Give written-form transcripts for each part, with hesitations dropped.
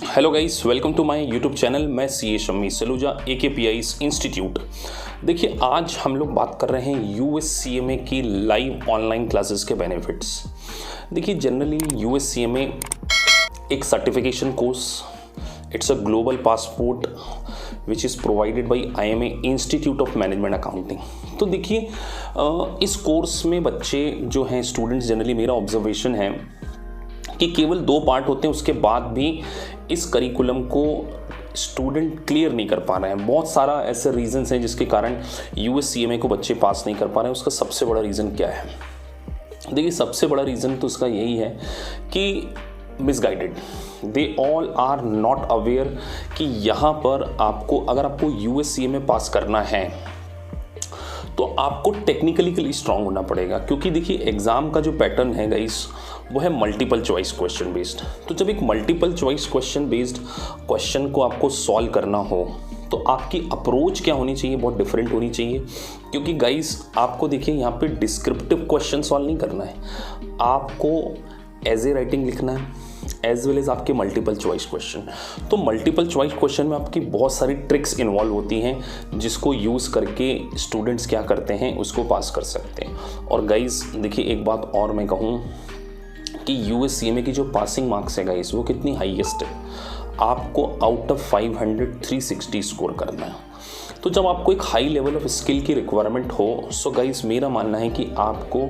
Hello guys, welcome to my YouTube channel. मैं C A Shammi Saluja AKPI institute. देखिए, आज हम लोग बात कर रहे हैं USCMA की लाइव ऑनलाइन क्लासेस के बेनिफिट्स। देखिए, जनरली USCMA एक certification course, it's a global passport which is provided by IMA institute of management accounting. तो देखिए, इस कोर्स में बच्चे जो हैं, स्टूडेंट्स, जनरली मेरा ऑब्जर्वेशन है कि केवल 2 पार्ट होते हैं, उसके बाद भी इस करिकुलम को स्टूडेंट क्लियर नहीं कर पा रहे हैं। बहुत सारा ऐसे रीजंस हैं जिसके कारण USCMA को बच्चे पास नहीं कर पा रहे हैं। उसका सबसे बड़ा रीज़न क्या है? देखिए, सबसे बड़ा रीज़न तो उसका यही है कि misguided, they all are not aware कि यहाँ पर अगर आपको USCMA पास करना है तो आपको टेक्निकली स्ट्रांग होना पड़ेगा। क्योंकि देखिए, एग्ज़ाम का जो पैटर्न है गाइस, वो है मल्टीपल चॉइस क्वेश्चन बेस्ड। तो जब एक multiple choice question based question को आपको सॉल्व करना हो तो आपकी अप्रोच क्या होनी चाहिए? बहुत डिफरेंट होनी चाहिए। क्योंकि गाइस, आपको देखिए, यहाँ पे डिस्क्रिप्टिव क्वेश्चन सॉल्व नहीं करना है, आपको एज ए राइटिंग लिखना है एज वेल एज आपके मल्टीपल चॉइस क्वेश्चन। तो मल्टीपल चॉइस क्वेश्चन में आपकी बहुत सारी ट्रिक्स इन्वॉल्व होती हैं जिसको यूज़ करके स्टूडेंट्स क्या करते हैं, उसको पास कर सकते हैं। और गाइस देखिए, एक बात और मैं कहूँ कि USCMA की जो पासिंग मार्क्स है गाइस, वो कितनी हाईएस्ट है। आपको आउट ऑफ 500 360 स्कोर करना है। तो जब आपको एक हाई लेवल ऑफ स्किल की रिक्वायरमेंट हो, सो गाइस मेरा मानना है कि आपको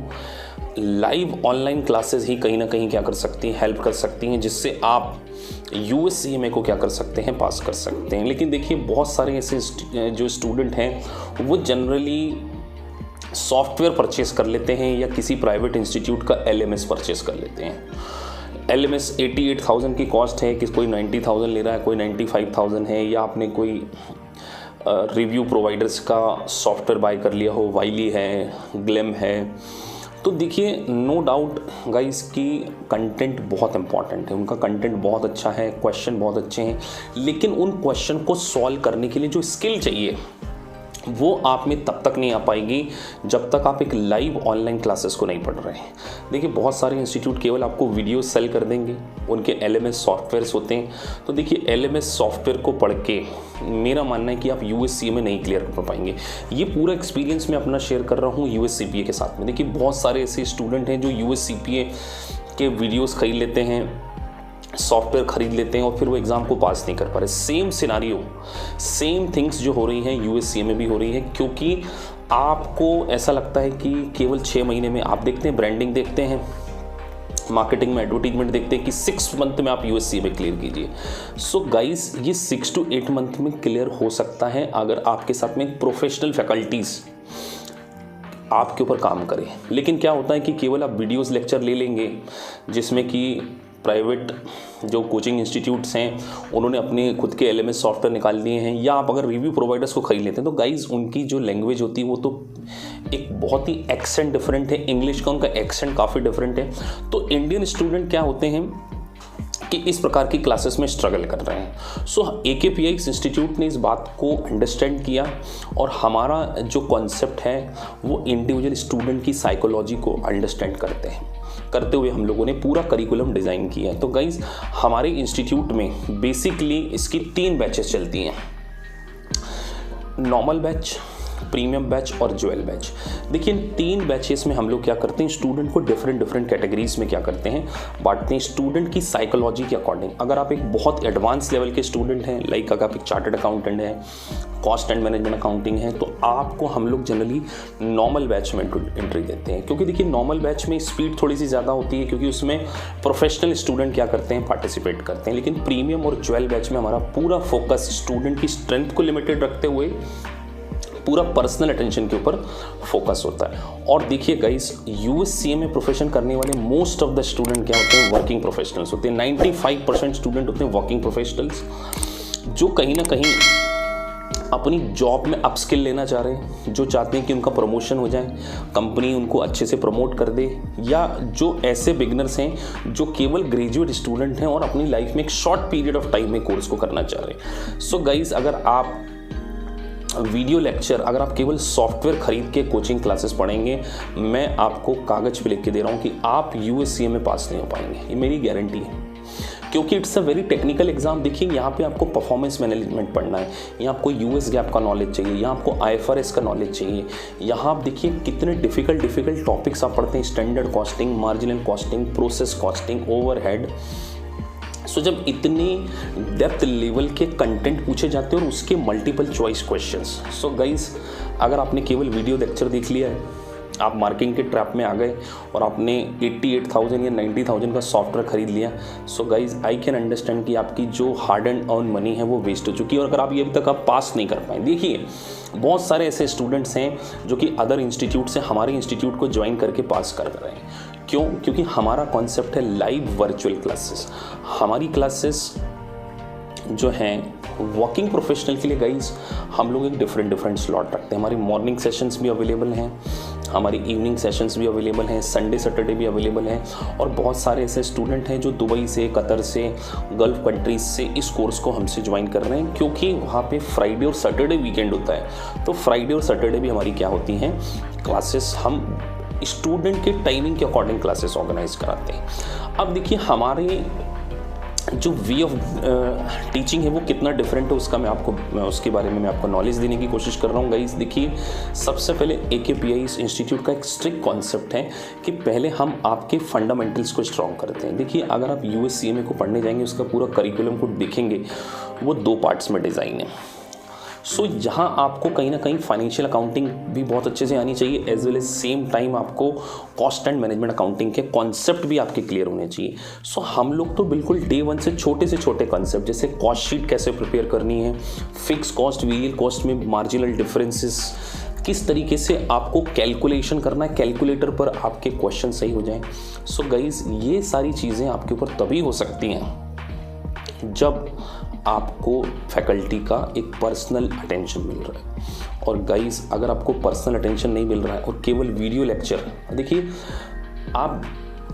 लाइव ऑनलाइन क्लासेस ही कहीं ना कहीं क्या कर सकती हैं, हेल्प कर सकती हैं, जिससे आप USCMA को क्या कर सकते हैं, पास कर सकते हैं। लेकिन देखिए, बहुत सारे ऐसे जो स्टूडेंट हैं वो जनरली सॉफ्टवेयर परचेस कर लेते हैं या किसी प्राइवेट इंस्टीट्यूट का LMS परचेस कर लेते हैं। LMS 88,000 की कॉस्ट है, कोई 90,000 ले रहा है, कोई 95,000 है, या आपने कोई रिव्यू प्रोवाइडर्स का सॉफ्टवेयर बाय कर लिया हो, वाइली है, ग्लेम है। तो देखिए, नो डाउट गाइस की कंटेंट बहुत इंपॉर्टेंट है, उनका कंटेंट बहुत अच्छा है, क्वेश्चन बहुत अच्छे हैं, लेकिन उन क्वेश्चन को सॉल्व करने के लिए जो स्किल चाहिए वो आप में तब तक नहीं आ पाएगी जब तक आप एक लाइव ऑनलाइन क्लासेस को नहीं पढ़ रहे हैं। देखिए, बहुत सारे इंस्टीट्यूट केवल आपको वीडियो सेल कर देंगे, उनके LMS सॉफ्टवेयर्स होते हैं। तो देखिए, LMS सॉफ्टवेयर को पढ़ के मेरा मानना है कि आप USCMA नहीं क्लियर कर पाएंगे। ये पूरा एक्सपीरियंस मैं अपना शेयर कर रहा हूँ USCPA के साथ में। देखिए, बहुत सारे ऐसे स्टूडेंट हैं जो USCPA के वीडियोज़ खरीद लेते हैं, सॉफ्टवेयर खरीद लेते हैं और फिर वो एग्ज़ाम को पास नहीं कर पा रहे। सेम सिनारियो, सेम थिंग्स जो हो रही हैं USCMA भी हो रही है। क्योंकि आपको ऐसा लगता है कि केवल 6 महीने में, आप देखते हैं ब्रांडिंग देखते हैं, मार्केटिंग में एडवर्टीजमेंट देखते हैं कि 6 मंथ में आप USCMA क्लियर कीजिए। सो गाइस, ये 6 to 8 मंथ में क्लियर हो सकता है अगर आपके साथ में प्रोफेशनल फैकल्टीज़ आपके ऊपर काम करें। लेकिन क्या होता है कि केवल आप वीडियोज़ लेक्चर ले लेंगे जिसमें कि प्राइवेट जो कोचिंग इंस्टीट्यूट्स हैं उन्होंने अपने खुद के LMS सॉफ्टवेयर निकाल लिए हैं, या आप अगर रिव्यू प्रोवाइडर्स को खरीद लेते हैं, तो गाइज उनकी जो लैंग्वेज होती है वो तो एक बहुत ही एक्सेंट डिफरेंट है, इंग्लिश का उनका एक्सेंट काफ़ी डिफरेंट है। तो इंडियन स्टूडेंट क्या होते हैं कि इस प्रकार की क्लासेस में स्ट्रगल कर रहे हैं। सो AKPI इंस्टीट्यूट ने इस बात को अंडरस्टैंड किया और हमारा जो कॉन्सेप्ट है वो इंडिविजुअल स्टूडेंट की साइकोलॉजी को अंडरस्टैंड करते हुए हम लोगों ने पूरा करिकुलम डिज़ाइन किया है। तो गाइज़, हमारे इंस्टीट्यूट में बेसिकली इसकी 3 बैचेस चलती हैं, नॉर्मल बैच, प्रीमियम बैच और ज्वेल बैच। देखिए, 3 बैचेस में हम लोग क्या करते हैं, स्टूडेंट को डिफरेंट कैटेगरीज में क्या करते हैं, बांटते हैं स्टूडेंट की साइकोलॉजी के अकॉर्डिंग। अगर आप एक बहुत एडवांस लेवल के स्टूडेंट हैं, लाइक अगर आप एक चार्टर्ड अकाउंटेंट हैं, कॉस्ट एंड मैनेजमेंट अकाउंटिंग है, तो आपको हम लोग जनरली नॉर्मल बैच में एंट्री देते हैं। क्योंकि देखिए, नॉर्मल बैच में स्पीड थोड़ी सी ज़्यादा होती है क्योंकि उसमें प्रोफेशनल स्टूडेंट क्या करते हैं, पार्टिसिपेट करते हैं। लेकिन प्रीमियम और ज्वेल बैच में हमारा पूरा फोकस स्टूडेंट की स्ट्रेंथ को लिमिटेड रखते हुए पूरा पर्सनल अटेंशन के ऊपर फोकस होता है। और देखिए गाइस, USCMA प्रोफेशन करने वाले मोस्ट ऑफ द स्टूडेंट क्या होते हैं, वर्किंग प्रोफेशनल्स होते हैं। 95% स्टूडेंट होते हैं वर्किंग प्रोफेशनल्स, जो कहीं ना कहीं अपनी जॉब में अपस्किल लेना चाह रहे हैं, जो चाहते हैं कि उनका प्रमोशन हो जाए, कंपनी उनको अच्छे से प्रमोट कर दे, या जो ऐसे बिगनर्स हैं जो केवल ग्रेजुएट स्टूडेंट हैं और अपनी लाइफ में एक शॉर्ट पीरियड ऑफ टाइम में कोर्स को करना चाह रहे हैं। सो गाइस, अगर आप वीडियो लेक्चर, अगर आप केवल सॉफ्टवेयर खरीद के कोचिंग क्लासेस पढ़ेंगे, मैं आपको कागज़ पे लिख के दे रहा हूँ कि आप USCMA पास नहीं हो पाएंगे, ये मेरी गारंटी है। क्योंकि it's a very technical exam. देखिए यहाँ पे आपको परफॉर्मेंस मैनेजमेंट पढ़ना है, यहाँ आपको यूएस गैप का नॉलेज चाहिए, यहाँ आपको आईएफआरएस का नॉलेज चाहिए। यहाँ आप देखिए कितने डिफिकल्ट टॉपिक्स आप पढ़ते हैं, standard costing, marginal costing, process costing, overhead. So जब इतने डेप्थ लेवल के कंटेंट पूछे जाते हैं और उसके multiple choice questions. So guys, अगर आपने केवल वीडियो लेक्चर देख लिया है, आप मार्किंग के ट्रैप में आ गए और आपने 88,000 या 90,000 का सॉफ्टवेयर खरीद लिया, so guys I can understand कि आपकी जो हार्ड एंड अर्न मनी है वो वेस्ट हो चुकी है। और अगर आप ये अभी तक आप पास नहीं कर पाए, देखिए बहुत सारे ऐसे स्टूडेंट्स हैं जो कि अदर इंस्टीट्यूट से हमारे इंस्टीट्यूट को ज्वाइन करके पास कर रहे हैं। क्यों? क्योंकि हमारा कॉन्सेप्ट है लाइव वर्चुअल क्लासेस। हमारी क्लासेस जो हैं वर्किंग प्रोफेशनल के लिए गाइज हम लोग एक डिफरेंट स्लॉट रखते हैं। हमारी मॉर्निंग सेशंस भी अवेलेबल हैं, हमारी इवनिंग सेशंस भी अवेलेबल हैं, संडे सैटरडे भी अवेलेबल हैं। और बहुत सारे ऐसे स्टूडेंट हैं जो दुबई से, कतर से, गल्फ कंट्रीज से इस कोर्स को हमसे ज्वाइन कर रहे हैं, क्योंकि वहाँ पे फ्राइडे और सैटरडे वीकेंड होता है। तो फ्राइडे और सैटरडे भी हमारी क्या होती हैं क्लासेस, हम स्टूडेंट के टाइमिंग के अकॉर्डिंग क्लासेस ऑर्गेनाइज कराते हैं। अब देखिए हमारे जो वे ऑफ टीचिंग है वो कितना डिफरेंट है, उसके बारे में मैं आपको नॉलेज देने की कोशिश कर रहा हूँ गाइस। देखिए सबसे पहले AKPIS इंस्टीट्यूट का एक स्ट्रिक्ट कॉन्सेप्ट है कि पहले हम आपके फंडामेंटल्स को स्ट्रॉन्ग करते हैं। देखिए अगर आप USCMA को पढ़ने जाएंगे, उसका पूरा करिकुलम को देखेंगे, वो 2 पार्ट्स में डिज़ाइन है। सो यहाँ आपको कहीं ना कहीं फाइनेंशियल अकाउंटिंग भी बहुत अच्छे से आनी चाहिए, as well as same time आपको कॉस्ट एंड मैनेजमेंट अकाउंटिंग के कॉन्सेप्ट भी आपके क्लियर होने चाहिए। सो हम लोग तो बिल्कुल डे 1 से छोटे कॉन्सेप्ट, जैसे कॉस्ट शीट कैसे प्रिपेयर करनी है, फिक्स कॉस्ट, वेरिएबल कॉस्ट में मार्जिनल डिफरेंसेस, किस तरीके से आपको कैलकुलेशन करना है, कैलकुलेटर पर आपके क्वेश्चन सही हो जाएं। सो गाइज ये सारी चीज़ें आपके ऊपर तभी हो सकती हैं जब आपको फैकल्टी का एक पर्सनल अटेंशन मिल रहा है। और गाइस अगर आपको पर्सनल अटेंशन नहीं मिल रहा है और केवल वीडियो लेक्चर, देखिए आप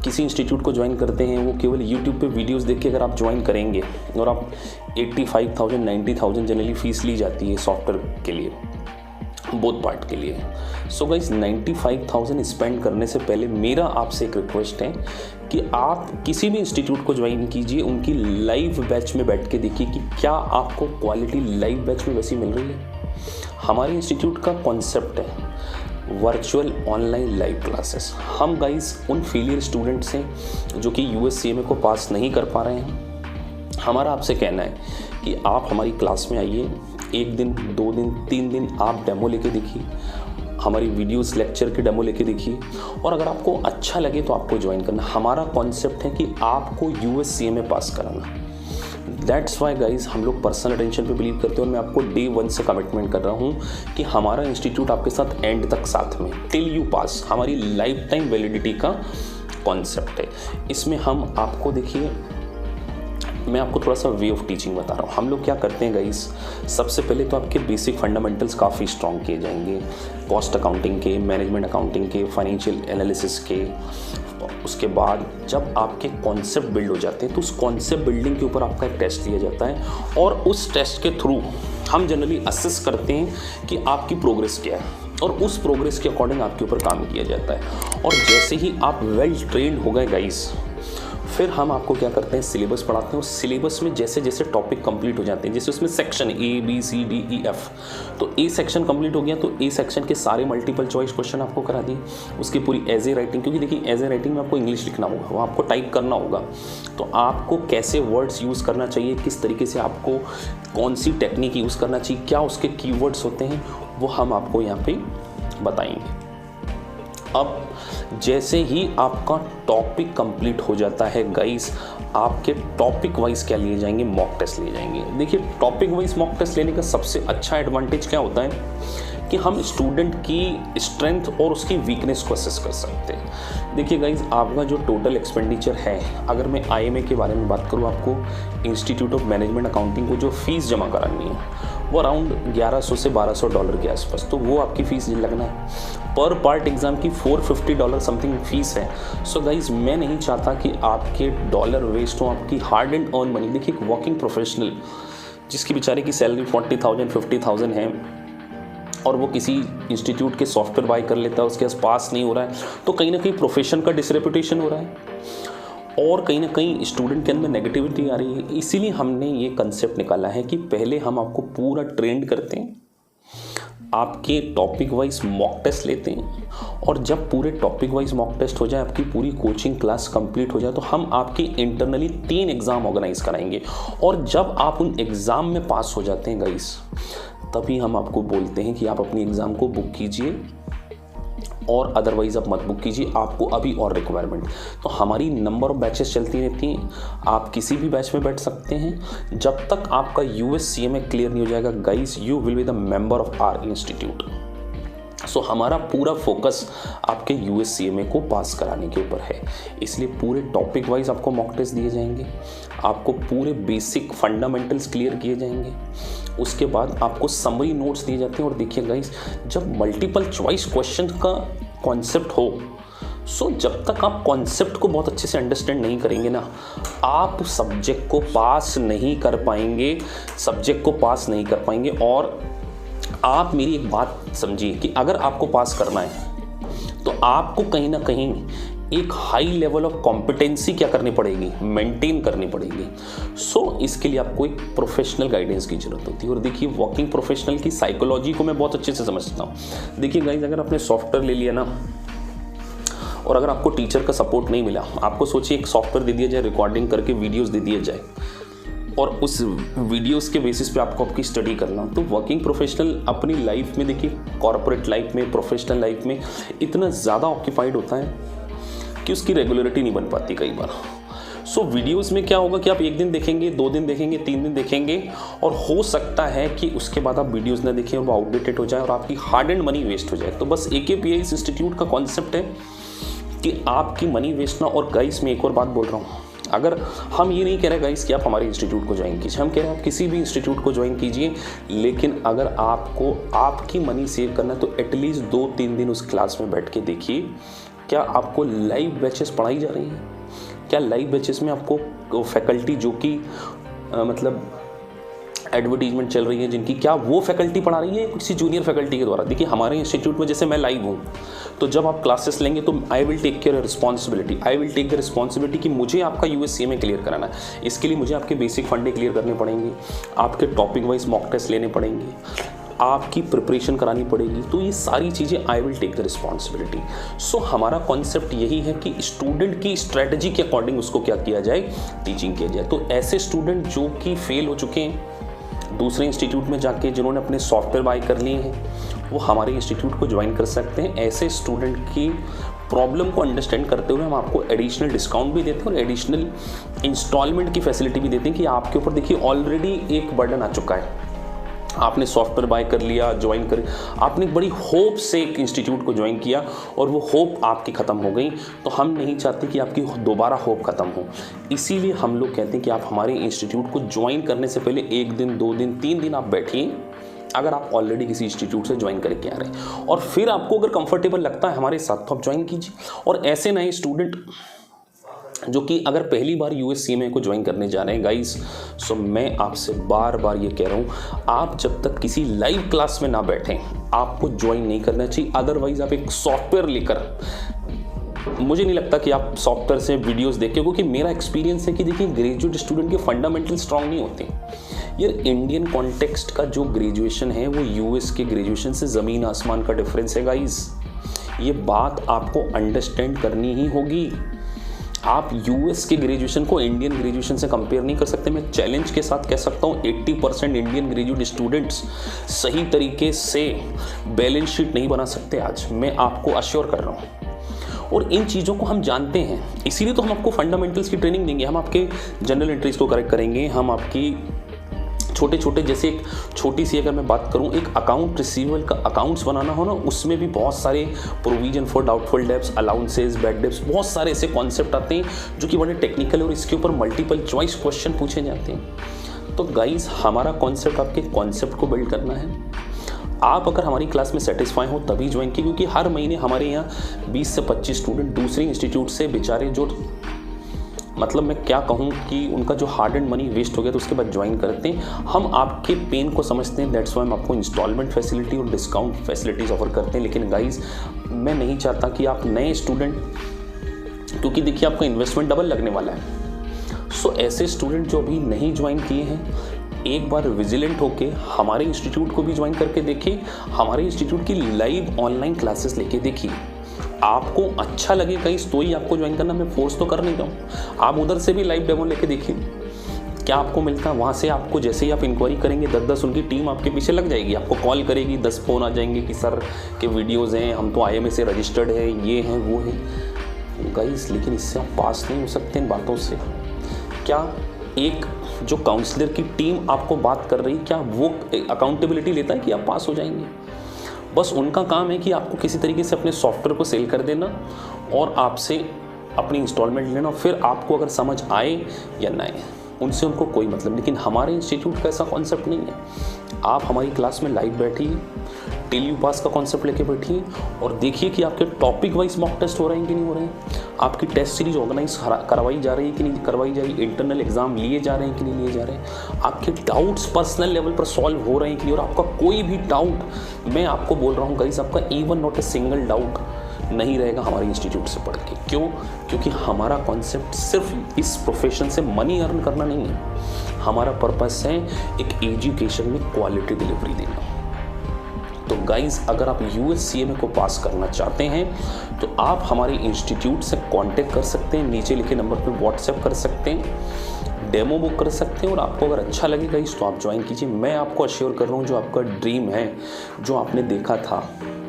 किसी इंस्टीट्यूट को ज्वाइन करते हैं, वो केवल यूट्यूब पे वीडियोस देख के अगर आप ज्वाइन करेंगे और आप 85,000 90,000 जनरली फीस ली जाती है सॉफ्टवेयर के लिए, बोथ पार्ट के लिए। सो गाइस 95,000 स्पेंड करने से पहले मेरा आपसे एक रिक्वेस्ट है कि आप किसी भी इंस्टीट्यूट को ज्वाइन कीजिए, उनकी लाइव बैच में बैठ के देखिए कि क्या आपको क्वालिटी लाइव बैच में वैसी मिल रही है। हमारे इंस्टीट्यूट का कॉन्सेप्ट है वर्चुअल ऑनलाइन लाइव क्लासेस। हम गाइस उन फेलियर स्टूडेंट्स हैं जो कि USCMA को पास नहीं कर पा रहे हैं। हमारा आपसे कहना है कि आप हमारी क्लास में आइए, 1 दिन 2 दिन 3 दिन आप डेमो लेके देखिए, हमारी वीडियोस लेक्चर के डेमो लेके देखिए, और अगर आपको अच्छा लगे तो आपको ज्वाइन करना। हमारा कॉन्सेप्ट है कि आपको USCMA पास कराना। दैट्स वाई गाइज हम लोग पर्सनल अटेंशन पे बिलीव करते हैं, और मैं आपको डे 1 से कमिटमेंट कर रहा हूँ कि हमारा इंस्टीट्यूट आपके साथ एंड तक साथ में, टिल यू पास, हमारी लाइफ टाइम वैलिडिटी का कॉन्सेप्ट है। इसमें हम आपको देखिए, मैं आपको थोड़ा सा वे ऑफ टीचिंग बता रहा हूँ। हम लोग क्या करते हैं गाइस, सबसे पहले तो आपके बेसिक फंडामेंटल्स काफ़ी स्ट्रॉन्ग किए जाएंगे, कॉस्ट अकाउंटिंग के, मैनेजमेंट अकाउंटिंग के, फाइनेंशियल एनालिसिस के। उसके बाद जब आपके कॉन्सेप्ट बिल्ड हो जाते हैं तो उस कॉन्सेप्ट बिल्डिंग के ऊपर आपका एक टेस्ट लिया जाता है, और उस टेस्ट के थ्रू हम जनरली असेस करते हैं कि आपकी प्रोग्रेस क्या है, और उस प्रोग्रेस के अकॉर्डिंग आपके ऊपर काम किया जाता है। और जैसे ही आप वेल ट्रेंड हो गए गाइस, फिर हम आपको क्या करते हैं, सिलेबस पढ़ाते हैं। और सिलेबस में जैसे जैसे टॉपिक कंप्लीट हो जाते हैं, जैसे उसमें सेक्शन ABCDEF, तो A सेक्शन कंप्लीट हो गया तो A सेक्शन के सारे मल्टीपल चॉइस क्वेश्चन आपको करा दिए, उसकी पूरी एज ए राइटिंग, क्योंकि देखिए एज ए राइटिंग में आपको इंग्लिश लिखना होगा, वो आपको टाइप करना होगा, तो आपको कैसे वर्ड्स यूज़ करना चाहिए, किस तरीके से आपको कौन सी टेक्निक यूज़ करना चाहिए, क्या उसके कीवर्ड्स होते हैं, वो हम आपको यहाँ पे बताएंगे। अब जैसे ही आपका टॉपिक कंप्लीट हो जाता है गाइस, आपके टॉपिक वाइज क्या लिए जाएंगे, मॉक टेस्ट लिए जाएंगे। देखिए टॉपिक वाइज मॉक टेस्ट लेने का सबसे अच्छा एडवांटेज क्या होता है कि हम स्टूडेंट की स्ट्रेंथ और उसकी वीकनेस को असेस कर सकते हैं। देखिए गाइज, आपका जो टोटल एक्सपेंडिचर है, अगर मैं IMA के बारे में बात करूँ, आपको इंस्टीट्यूट ऑफ मैनेजमेंट अकाउंटिंग को जो फीस जमा करानी है वो अराउंड $1100 से $1200 के आसपास, तो वो आपकी फ़ीस लगना है। पर पार्ट एग्ज़ाम की $450 समथिंग फ़ीस है। सो गाइज, मैं नहीं चाहता कि आपके डॉलर वेस्ट हो, आपकी हार्ड एंड अर्न मनी। देखिए एक वर्किंग प्रोफेशनल जिसकी बेचारे की सैलरी 40,000 50,000 है, और वो किसी इंस्टीट्यूट के सॉफ्टवेयर बाय कर लेता है, उसके पास नहीं हो रहा है, तो कहीं ना कहीं प्रोफेशन का डिसरेपुटेशन हो रहा है। और कहीं ना कहीं स्टूडेंट के अंदर नेगेटिविटी आ रही है। इसीलिए हमने ये कंसेप्ट निकाला है कि पहले हम आपको पूरा ट्रेंड करते हैं, आपके टॉपिक वाइज मॉक टेस्ट लेते हैं, और जब पूरे टॉपिक वाइज मॉक टेस्ट हो जाए, आपकी पूरी कोचिंग क्लास कंप्लीट हो जाए, तो हम आपके इंटरनली 3 एग्ज़ाम ऑर्गेनाइज कराएंगे। और जब आप उन एग्ज़ाम में पास हो जाते हैं गाइस, तभी हम आपको बोलते हैं कि आप अपनी एग्ज़ाम को बुक कीजिए, और अदरवाइज़ आप मत बुक कीजिए, आपको अभी और रिक्वायरमेंट। तो हमारी नंबर ऑफ बैचेस चलती रहती हैं, आप किसी भी बैच में बैठ सकते हैं। जब तक आपका USCMA क्लियर नहीं हो जाएगा guys, you will be the member of our institute. So हमारा पूरा फोकस आपके USCMA को पास कराने के ऊपर है। इसलिए पूरे टॉपिक वाइज आपको मॉक टेस्ट दिए जाएंगे, आपको पूरे बेसिक फंडामेंटल्स क्लियर किए जाएंगे, उसके बाद आपको समरी नोट्स दिए जाते हैं। और देखिए गाइस, जब मल्टीपल चॉइस क्वेश्चन का कॉन्सेप्ट हो, सो जब तक आप कॉन्सेप्ट को बहुत अच्छे से अंडरस्टैंड नहीं करेंगे ना, आप सब्जेक्ट को पास नहीं कर पाएंगे। और आप मेरी एक बात समझिए कि अगर आपको पास करना है तो आपको कहीं ना कहीं एक हाई लेवल ऑफ कॉम्पिटेंसी क्या करनी पड़ेगी, मेंटेन करनी पड़ेगी। सो इसके लिए आपको एक प्रोफेशनल गाइडेंस की जरूरत होती है। और देखिए, वर्किंग प्रोफेशनल की साइकोलॉजी को मैं बहुत अच्छे से समझता हूँ। देखिए गाइस, अगर आपने सॉफ्टवेयर ले लिया ना, और अगर आपको टीचर का सपोर्ट नहीं मिला, आपको सोचिए एक सॉफ्टवेयर दे दिया जाए, रिकॉर्डिंग करके वीडियोज़ दे दिया जाए, और उस वीडियोस के बेसिस पे आपको आपकी स्टडी करना। तो वर्किंग प्रोफेशनल अपनी लाइफ में, देखिए कॉर्पोरेट लाइफ में, प्रोफेशनल लाइफ में इतना ज़्यादा ऑक्यूपाइड होता है कि उसकी रेगुलरिटी नहीं बन पाती कई बार। सो वीडियोस में क्या होगा कि आप 1 दिन देखेंगे, 2 दिन देखेंगे, 3 दिन देखेंगे, और हो सकता है कि उसके बाद आप वीडियोस ना देखें और वो आउटडेटेड हो जाए और आपकी हार्ड एंड मनी वेस्ट हो जाए। तो बस AKPIS इंस्टीट्यूट का कॉन्सेप्ट है कि आपकी मनी वेस्ट ना। और गाइस, मैं एक और बात बोल रहा हूँ, अगर हम ये नहीं कह रहे गाइस कि आप हमारे इंस्टीट्यूट को ज्वाइन कीजिए, हम कह रहे हैं आप किसी भी इंस्टीट्यूट को ज्वाइन कीजिए, लेकिन अगर आपको आपकी मनी सेव करना है तो एटलीस्ट 2-3 दिन उस क्लास में बैठ के देखिए, क्या आपको लाइव बैचेस पढ़ाई जा रही हैं, क्या लाइव बैचेस में आपको फैकल्टी जो कि मतलब एडवर्टीजमेंट चल रही है जिनकी, क्या वो फैकल्टी पढ़ा रही है किसी जूनियर फैकल्टी के द्वारा। देखिए हमारे इंस्टीट्यूट में जैसे मैं लाइव हूँ, तो जब आप क्लासेस लेंगे तो I will take the responsibility कि मुझे आपका USCMA क्लियर कराना है। इसके लिए मुझे आपके बेसिक फंडे क्लियर करने पड़ेंगे, आपके टॉपिक वाइज मॉक टेस्ट लेने पड़ेंगे, आपकी प्रिपरेशन करानी पड़ेगी। तो ये सारी चीज़ें I will take the responsibility. So हमारा कॉन्सेप्ट यही है कि स्टूडेंट की स्ट्रेटजी के अकॉर्डिंग उसको क्या किया जाए, टीचिंग किया जाए। तो ऐसे स्टूडेंट जो कि फेल हो चुके हैं दूसरे इंस्टीट्यूट में जाके, जिन्होंने अपने सॉफ्टवेयर बाय कर लिए हैं, वो हमारे इंस्टीट्यूट को ज्वाइन कर सकते हैं। ऐसे स्टूडेंट की प्रॉब्लम को अंडरस्टैंड करते हुए हम आपको एडिशनल डिस्काउंट भी देते हैं और एडिशनल इंस्टॉलमेंट की फैसिलिटी भी देते हैं कि आपके ऊपर देखिए ऑलरेडी एक बर्डन आ चुका है, आपने सॉफ्टवेयर बाय कर लिया, ज्वाइन कर, आपने बड़ी होप से एक इंस्टीट्यूट को ज्वाइन किया और वो होप आपकी ख़त्म हो गई। तो हम नहीं चाहते कि आपकी दोबारा होप ख़त्म हो। इसीलिए हम लोग कहते हैं कि आप हमारे इंस्टीट्यूट को ज्वाइन करने से पहले 1 दिन, 2 दिन, 3 दिन आप बैठिए, अगर आप ऑलरेडी किसी इंस्टीट्यूट से ज्वाइन करके आ रहे हैं, और फिर आपको अगर कंफर्टेबल लगता है हमारे साथ तो आप ज्वाइन कीजिए। और ऐसे नए स्टूडेंट जो कि अगर पहली बार USCMA को ज्वाइन करने जा रहे हैं गाइस, सो मैं आपसे बार बार ये कह रहा हूँ, आप जब तक किसी लाइव क्लास में ना बैठें आपको ज्वाइन नहीं करना चाहिए। अदरवाइज आप एक सॉफ्टवेयर लेकर, मुझे नहीं लगता कि आप सॉफ्टवेयर से वीडियोस देखें, क्योंकि मेरा एक्सपीरियंस है कि देखिए ग्रेजुएट स्टूडेंट के फंडामेंटल स्ट्रांग नहीं होते यार। इंडियन कॉन्टेक्स्ट का जो ग्रेजुएशन है वो US के ग्रेजुएशन से ज़मीन आसमान का डिफरेंस है गाइस। ये बात आपको अंडरस्टैंड करनी ही होगी। आप US के ग्रेजुएशन को इंडियन ग्रेजुएशन से कंपेयर नहीं कर सकते। मैं चैलेंज के साथ कह सकता हूँ 80% इंडियन ग्रेजुएट स्टूडेंट्स सही तरीके से बैलेंस शीट नहीं बना सकते आज, मैं आपको अश्योर कर रहा हूँ। और इन चीज़ों को हम जानते हैं, इसीलिए तो हम आपको फंडामेंटल्स की ट्रेनिंग देंगे। हम आपके जनरल एंट्रीज को करेक्ट करेंगे, हम आपकी छोटे छोटे, जैसे एक छोटी सी अगर मैं बात करूं, एक अकाउंट रिसीवेबल का अकाउंट्स बनाना हो ना, उसमें भी बहुत सारे provision for doubtful debts, allowances, bad debts, बहुत सारे ऐसे कॉन्सेप्ट आते हैं जो कि बड़े टेक्निकल और इसके ऊपर मल्टीपल चॉइस क्वेश्चन पूछे जाते हैं। तो गाइस, हमारा कॉन्सेप्ट आपके कॉन्सेप्ट को बिल्ड करना है। आप अगर हमारी क्लास में सेटिस्फाई हो तभी ज्वाइन कीजिए, क्योंकि हर महीने हमारे यहाँ 20 से 25 स्टूडेंट दूसरे इंस्टीट्यूट से बेचारे, जो मतलब मैं क्या कहूँ कि उनका जो हार्ड एंड मनी वेस्ट हो गया तो उसके बाद ज्वाइन करते हैं। हम आपके पेन को समझते हैं, दैट्स वाई हम आपको इंस्टॉलमेंट फैसिलिटी और डिस्काउंट फैसिलिटीज़ ऑफर करते हैं। लेकिन गाइस, मैं नहीं चाहता कि आप नए स्टूडेंट क्योंकि देखिए आपका इन्वेस्टमेंट डबल लगने वाला है। सो ऐसे स्टूडेंट जो अभी नहीं ज्वाइन किए हैं, एक बार विजिलेंट होके हमारे इंस्टीट्यूट को भी ज्वाइन करके देखिए, हमारे इंस्टीट्यूट की लाइव ऑनलाइन क्लासेस लेके देखिए। आपको अच्छा लगे कहीं तो ही आपको ज्वाइन करना, मैं फोर्स तो कर नहीं रहा हूँ। आप उधर से भी लाइव डेमो लेके देखिए क्या आपको मिलता है। वहाँ से आपको जैसे ही आप इंक्वायरी करेंगे 10-10 उनकी टीम आपके पीछे लग जाएगी, आपको कॉल करेगी, 10 फ़ोन आ जाएंगे कि सर के वीडियोज़ हैं, हम तो IMA से रजिस्टर्ड है, ये हैं वो है। गाइस लेकिन इससे आप पास नहीं हो सकते इन बातों से। क्या एक जो काउंसलर की टीम आपको बात कर रही, क्या वो अकाउंटेबिलिटी लेता है कि आप पास हो जाएंगे? बस उनका काम है कि आपको किसी तरीके से अपने सॉफ्टवेयर को सेल कर देना और आपसे अपनी इंस्टॉलमेंट लेना, फिर आपको अगर समझ आए या ना आए उनसे उनको कोई मतलब। लेकिन हमारे इंस्टीट्यूट का ऐसा कॉन्सेप्ट नहीं है। आप हमारी क्लास में लाइव बैठिए, टिल यू पास का कॉन्सेप्ट लेके बैठिए और देखिए कि आपके टॉपिक वाइज मॉक टेस्ट हो रहे हैं कि नहीं हो रहे हैं, आपकी टेस्ट सीरीज ऑर्गेनाइज करवाई जा रही है कि नहीं करवाई जा रही है, इंटरनल एग्जाम लिए जा रहे हैं कि नहीं लिए जा रहे हैं, आपके डाउट्स पर्सनल लेवल पर सॉल्व हो रहे हैं कि नहीं, और आपका कोई भी डाउट, मैं आपको बोल रहा हूँ गाइस, आपका even not a single doubt नहीं रहेगा हमारे इंस्टीट्यूट से पढ़ के। क्यों? क्योंकि हमारा कॉन्सेप्ट सिर्फ इस प्रोफेशन से मनी अर्न करना नहीं है, हमारा पर्पस है एक एजुकेशन में क्वालिटी डिलीवरी देना। तो गाइज अगर आप USCMA को पास करना चाहते हैं तो आप हमारे इंस्टीट्यूट से कांटेक्ट कर सकते हैं, नीचे लिखे नंबर पर व्हाट्सएप कर सकते हैं, डेमो बुक कर सकते हैं, और आपको अगर अच्छा लगे गाइज तो आप ज्वाइन कीजिए। मैं आपको अश्योर कर रहा हूँ जो आपका ड्रीम है, जो आपने देखा था,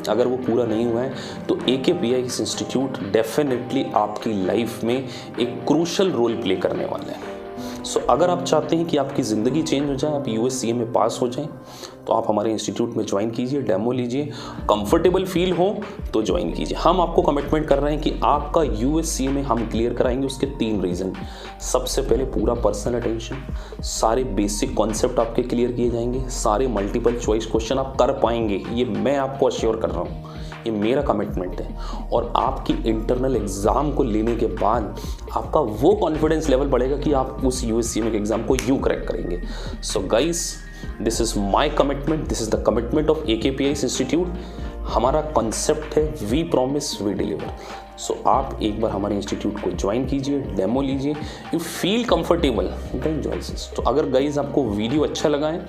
अगर वो पूरा नहीं हुआ है तो AKPIS इंस्टीट्यूट डेफिनेटली आपकी लाइफ में एक क्रूशल रोल प्ले करने वाला है। सो अगर आप चाहते हैं कि आपकी ज़िंदगी चेंज हो जाए, आप USCMA में पास हो जाएं, तो आप हमारे इंस्टीट्यूट में ज्वाइन कीजिए, डेमो लीजिए, कंफर्टेबल फील हो तो ज्वाइन कीजिए। हम आपको कमिटमेंट कर रहे हैं कि आपका USCMA हम क्लियर कराएंगे। उसके 3 रीज़न। सबसे पहले पूरा पर्सनल अटेंशन, सारे बेसिक कॉन्सेप्ट आपके क्लियर किए जाएंगे, सारे मल्टीपल चॉइस क्वेश्चन आप कर पाएंगे, ये मैं आपको अश्योर कर रहा हूँ, ये मेरा कमिटमेंट है। और आपकी इंटरनल एग्ज़ाम को लेने के बाद आपका वो कॉन्फिडेंस लेवल बढ़ेगा कि आप उस USCMA के एग्ज़ाम को यूँ क्रैक करेंगे। So guys, this is my commitment, this is the commitment of AKPIS institute. हमारा कॉन्सेप्ट है वी प्रॉमिस वी डिलीवर। सो आप एक बार हमारे इंस्टीट्यूट को ज्वाइन कीजिए, डेमो लीजिए, you feel comfortable then join. तो अगर गाइज आपको वीडियो अच्छा लगा है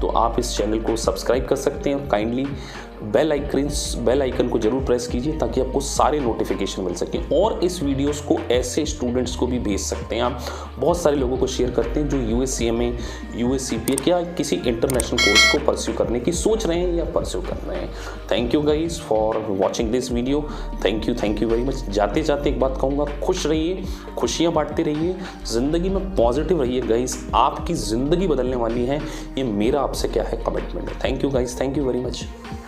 तो आप इस चैनल को सब्सक्राइब कर सकते हैं और काइंडली बेल आइकन को जरूर प्रेस कीजिए ताकि आपको सारे नोटिफिकेशन मिल सकें। और इस वीडियोस को ऐसे स्टूडेंट्स को भी भेज सकते हैं आप, बहुत सारे लोगों को शेयर करते हैं जो USCMA, USCPA या किसी इंटरनेशनल कोर्स को परस्यू करने की सोच रहे हैं या परस्यू कर रहे हैं। Thank you guys for watching this video. Thank you very much. जाते जाते एक बात कहूँगा, खुश रहिए, खुशियाँ बांटते रहिए, ज़िंदगी में पॉजिटिव रहिए गाइज, आपकी ज़िंदगी बदलने वाली है, ये मेरा आपसे क्या है कमिटमेंट है। Thank you guys, thank you very much.